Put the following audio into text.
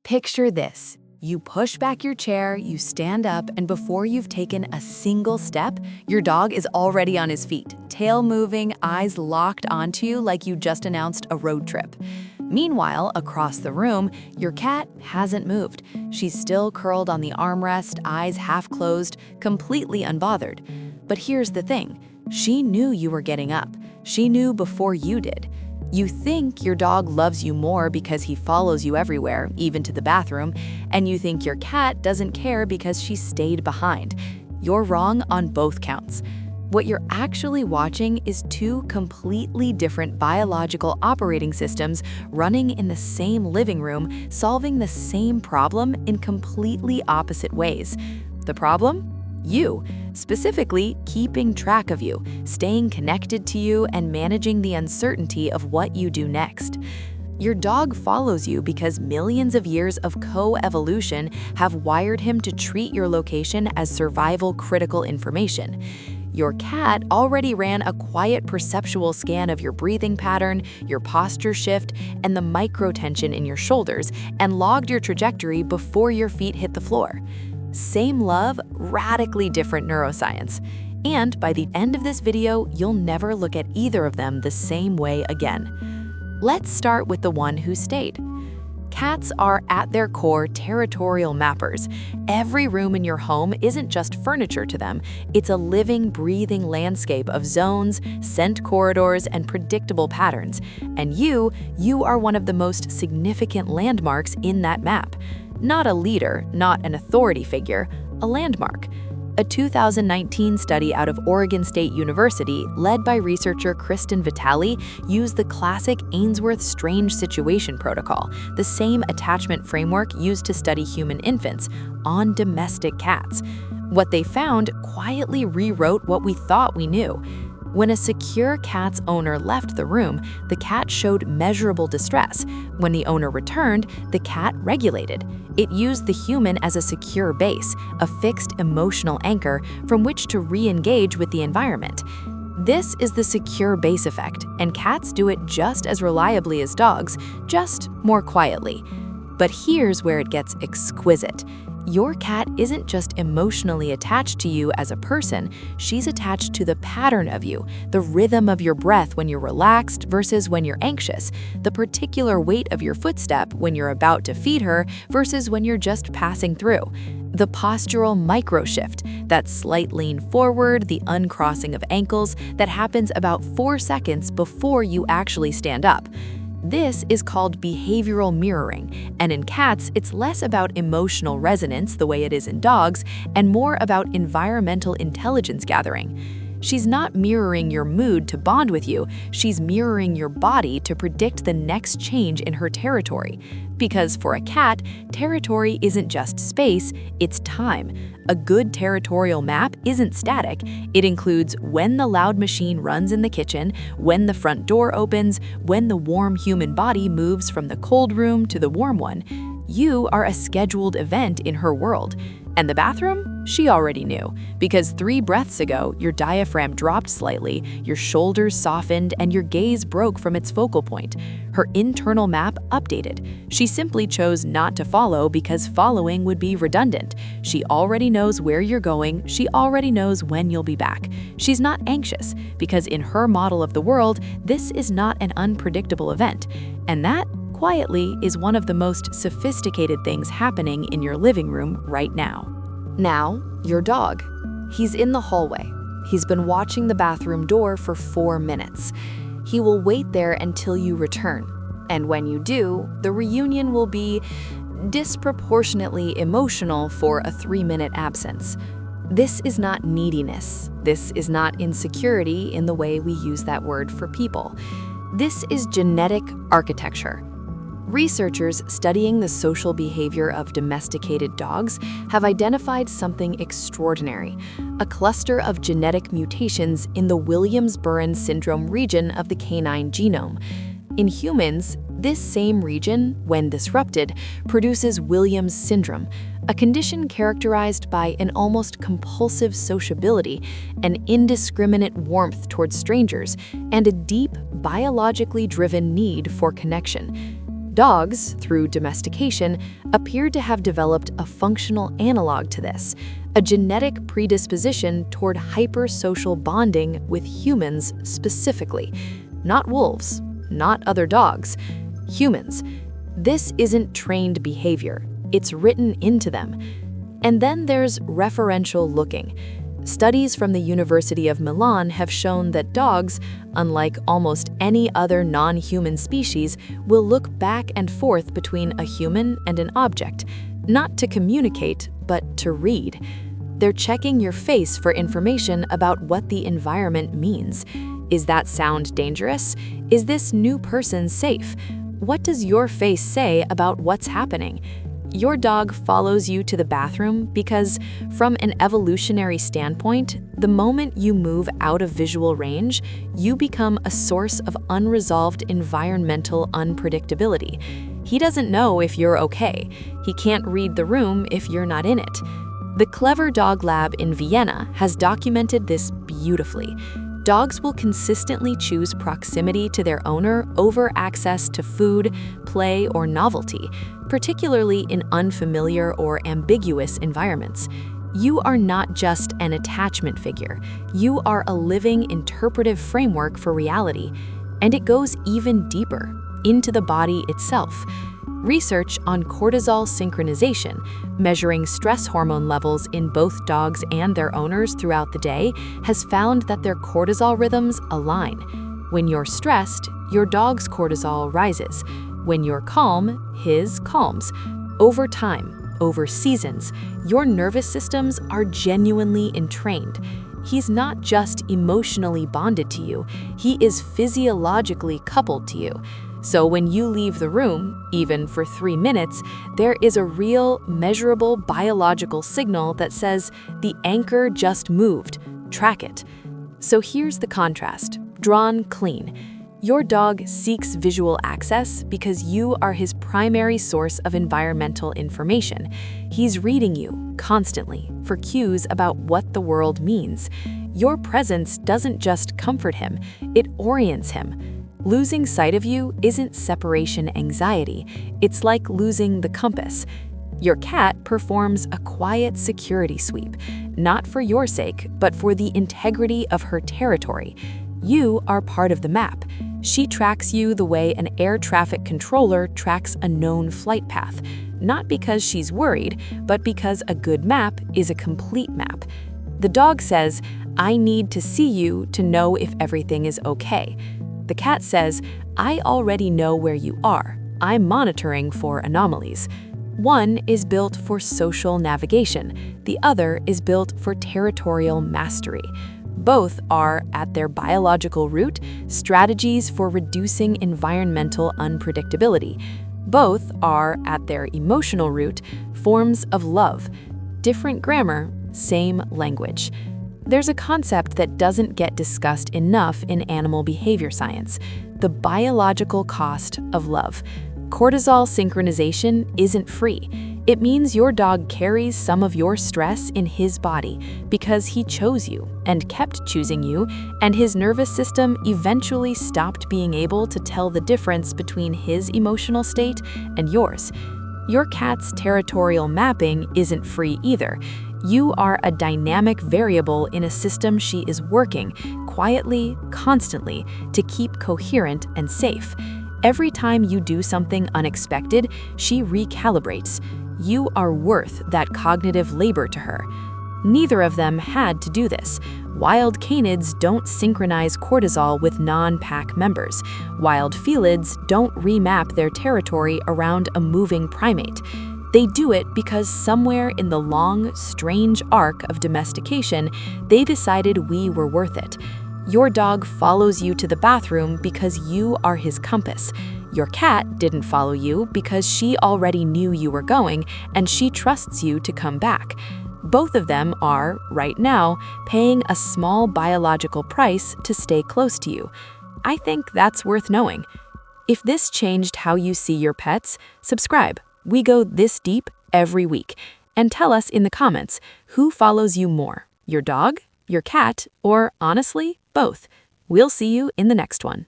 Picture this. You push back your chair, you stand up, and before you've taken a single step, your dog is already on his feet, tail moving, eyes locked onto you like you just announced a road trip. Meanwhile, across the room, your cat hasn't moved. She's still curled on the armrest, eyes half closed, completely unbothered. But here's the thing. She knew you were getting up. She knew before you did. You think your dog loves you more because he follows you everywhere, even to the bathroom, and you think your cat doesn't care because she stayed behind. You're wrong on both counts. What you're actually watching is two completely different biological operating systems running in the same living room, solving the same problem in completely opposite ways. The problem? You, specifically keeping track of you, staying connected to you, and managing the uncertainty of what you do next. Your dog follows you because millions of years of co-evolution have wired him to treat your location as survival-critical information. Your cat already ran a quiet perceptual scan of your breathing pattern, your posture shift, and the micro-tension in your shoulders, and logged your trajectory before your feet hit the floor. Same love, radically different neuroscience. And by the end of this video, you'll never look at either of them the same way again. Let's start with the one who stayed. Cats are, at their core, territorial mappers. Every room in your home isn't just furniture to them. It's a living, breathing landscape of zones, scent corridors, and predictable patterns. And you are one of the most significant landmarks in that map. Not a leader, not an authority figure, a landmark. A 2019 study out of Oregon State University, led by researcher Kristen Vitale, used the classic Ainsworth Strange Situation Protocol, the same attachment framework used to study human infants, on domestic cats. What they found quietly rewrote what we thought we knew. When a secure cat's owner left the room, the cat showed measurable distress. When the owner returned, the cat regulated. It used the human as a secure base, a fixed emotional anchor from which to re-engage with the environment. This is the secure base effect, and cats do it just as reliably as dogs, just more quietly. But here's where it gets exquisite. Your cat isn't just emotionally attached to you as a person, she's attached to the pattern of you, the rhythm of your breath when you're relaxed versus when you're anxious, the particular weight of your footstep when you're about to feed her versus when you're just passing through, the postural micro-shift, that slight lean forward, the uncrossing of ankles that happens about 4 seconds before you actually stand up. This is called behavioral mirroring, and in cats, it's less about emotional resonance the way it is in dogs, and more about environmental intelligence gathering. She's not mirroring your mood to bond with you, she's mirroring your body to predict the next change in her territory. Because for a cat, territory isn't just space, it's time. A good territorial map isn't static. It includes when the loud machine runs in the kitchen, when the front door opens, when the warm human body moves from the cold room to the warm one. You are a scheduled event in her world. And the bathroom? She already knew, because 3 breaths ago, your diaphragm dropped slightly, your shoulders softened, and your gaze broke from its focal point. Her internal map updated. She simply chose not to follow because following would be redundant. She already knows where you're going, she already knows when you'll be back. She's not anxious, because in her model of the world, this is not an unpredictable event. And that, quietly, is one of the most sophisticated things happening in your living room right now. Now, your dog. He's in the hallway. He's been watching the bathroom door for 4 minutes. He will wait there until you return. And when you do, the reunion will be disproportionately emotional for a 3-minute absence. This is not neediness. This is not insecurity in the way we use that word for people. This is genetic architecture. Researchers studying the social behavior of domesticated dogs have identified something extraordinary, a cluster of genetic mutations in the Williams-Burren syndrome region of the canine genome. In humans, this same region, when disrupted, produces Williams syndrome, a condition characterized by an almost compulsive sociability, an indiscriminate warmth towards strangers, and a deep, biologically driven need for connection. Dogs, through domestication, appear to have developed a functional analog to this, a genetic predisposition toward hypersocial bonding with humans specifically. Not wolves, not other dogs, humans. This isn't trained behavior, it's written into them. And then there's referential looking. Studies from the University of Milan have shown that dogs, unlike almost any other non-human species, will look back and forth between a human and an object, not to communicate, but to read. They're checking your face for information about what the environment means. Is that sound dangerous? Is this new person safe? What does your face say about what's happening? Your dog follows you to the bathroom because, from an evolutionary standpoint, the moment you move out of visual range, you become a source of unresolved environmental unpredictability. He doesn't know if you're okay. He can't read the room if you're not in it. The Clever Dog Lab in Vienna has documented this beautifully. Dogs will consistently choose proximity to their owner over access to food, play, or novelty, particularly in unfamiliar or ambiguous environments. You are not just an attachment figure. You are a living interpretive framework for reality, and it goes even deeper, into the body itself. Research on cortisol synchronization, measuring stress hormone levels in both dogs and their owners throughout the day, has found that their cortisol rhythms align. When you're stressed, your dog's cortisol rises. When you're calm, his calms. Over time, over seasons, your nervous systems are genuinely entrained. He's not just emotionally bonded to you, he is physiologically coupled to you. So when you leave the room, even for 3 minutes, there is a real, measurable biological signal that says the anchor just moved. Track it. So here's the contrast, drawn clean. Your dog seeks visual access because you are his primary source of environmental information. He's reading you constantly for cues about what the world means. Your presence doesn't just comfort him, it orients him. Losing sight of you isn't separation anxiety, it's like losing the compass. Your cat performs a quiet security sweep, not for your sake, but for the integrity of her territory. You are part of the map. She tracks you the way an air traffic controller tracks a known flight path, not because she's worried, but because a good map is a complete map. The dog says, "I need to see you to know if everything is okay." The cat says, "I already know where you are. I'm monitoring for anomalies." One is built for social navigation. The other is built for territorial mastery. Both are, at their biological root, strategies for reducing environmental unpredictability. Both are, at their emotional root, forms of love. Different grammar, same language. There's a concept that doesn't get discussed enough in animal behavior science: the biological cost of love. Cortisol synchronization isn't free. It means your dog carries some of your stress in his body because he chose you and kept choosing you, and his nervous system eventually stopped being able to tell the difference between his emotional state and yours. Your cat's territorial mapping isn't free either. You are a dynamic variable in a system she is working, quietly, constantly, to keep coherent and safe. Every time you do something unexpected, she recalibrates. You are worth that cognitive labor to her. Neither of them had to do this. Wild canids don't synchronize cortisol with non-pack members. Wild felids don't remap their territory around a moving primate. They do it because somewhere in the long, strange arc of domestication, they decided we were worth it. Your dog follows you to the bathroom because you are his compass. Your cat didn't follow you because she already knew you were going and she trusts you to come back. Both of them are, right now, paying a small biological price to stay close to you. I think that's worth knowing. If this changed how you see your pets, subscribe. We go this deep every week. And tell us in the comments, who follows you more, your dog, your cat, or honestly, both? We'll see you in the next one.